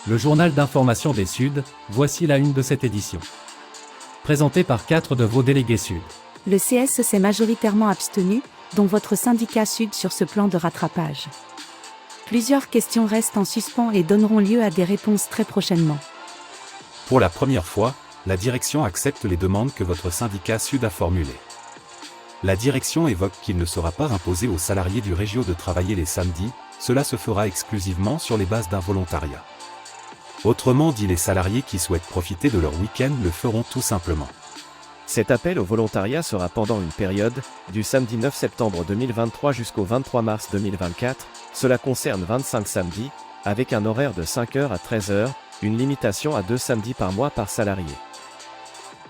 Le journal d'information des Suds, voici la une de cette édition. Présenté par 4 de vos délégués Sud. Le CS s'est majoritairement abstenu, dont votre syndicat Sud sur ce plan de rattrapage. Plusieurs questions restent en suspens et donneront lieu à des réponses très prochainement. Pour la première fois, la direction accepte les demandes que votre syndicat Sud a formulées. La direction évoque qu'il ne sera pas imposé aux salariés du Régio de travailler les samedis, cela se fera exclusivement sur les bases d'un volontariat. Autrement dit, les salariés qui souhaitent profiter de leur week-end le feront tout simplement. Cet appel au volontariat sera pendant une période, du samedi 9 septembre 2023 jusqu'au 23 mars 2024, cela concerne 25 samedis, avec un horaire de 5h à 13h, une limitation à 2 samedis par mois par salarié.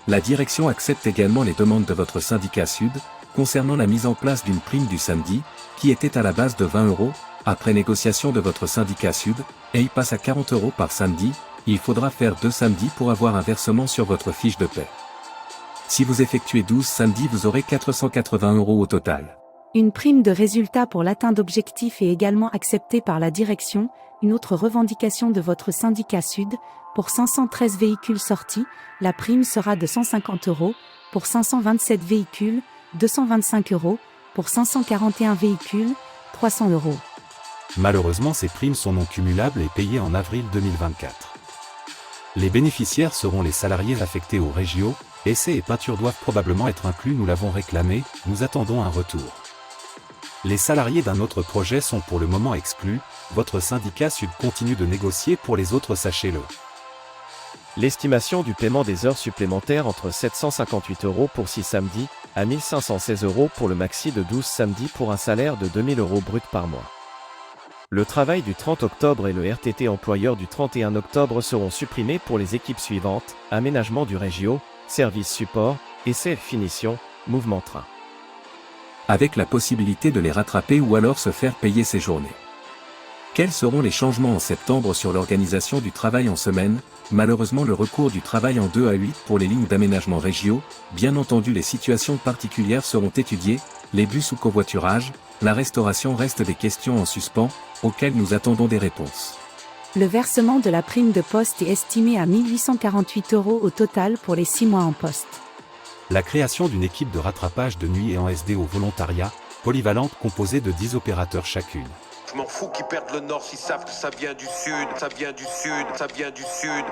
La direction accepte également les demandes de votre syndicat Sud, concernant la mise en place d'une prime du samedi, qui était à la base de 20 €, après négociation de votre syndicat Sud, et il passe à 40 € par samedi, il faudra faire 2 samedis pour avoir un versement sur votre fiche de paie. Si vous effectuez 12 samedis, vous aurez 480 € au total. Une prime de résultat pour l'atteinte d'objectifs est également acceptée par la direction, une autre revendication de votre syndicat Sud. Pour 513 véhicules sortis, la prime sera de 150 €, pour 527 véhicules, 225 €, pour 541 véhicules, 300 €. Malheureusement, ces primes sont non cumulables et payées en avril 2024. Les bénéficiaires seront les salariés affectés au Régio, essais et peinture doivent probablement être inclus, nous l'avons réclamé, nous attendons un retour. Les salariés d'un autre projet sont pour le moment exclus, votre syndicat Sud continue de négocier pour les autres, sachez-le. L'estimation du paiement des heures supplémentaires entre 758 € pour 6 samedis, à 1516 € pour le maxi de 12 samedis pour un salaire de 2000 € brut par mois. Le travail du 30 octobre et le RTT employeur du 31 octobre seront supprimés pour les équipes suivantes: aménagement du Régio, service support, essai finition, mouvement train. Avec la possibilité de les rattraper ou alors se faire payer ces journées. Quels seront les changements en septembre sur l'organisation du travail en semaine? Malheureusement, le recours du travail en 2 à 8 pour les lignes d'aménagement Régio, bien entendu les situations particulières seront étudiées, les bus ou covoiturage, la restauration reste des questions en suspens, auxquelles nous attendons des réponses. Le versement de la prime de poste est estimé à 1848 € au total pour les 6 mois en poste. La création d'une équipe de rattrapage de nuit et en SD au volontariat, polyvalente composée de 10 opérateurs chacune. Je m'en fous qu'ils perdent le nord s'ils savent que ça vient du sud, ça vient du sud, ça vient du sud.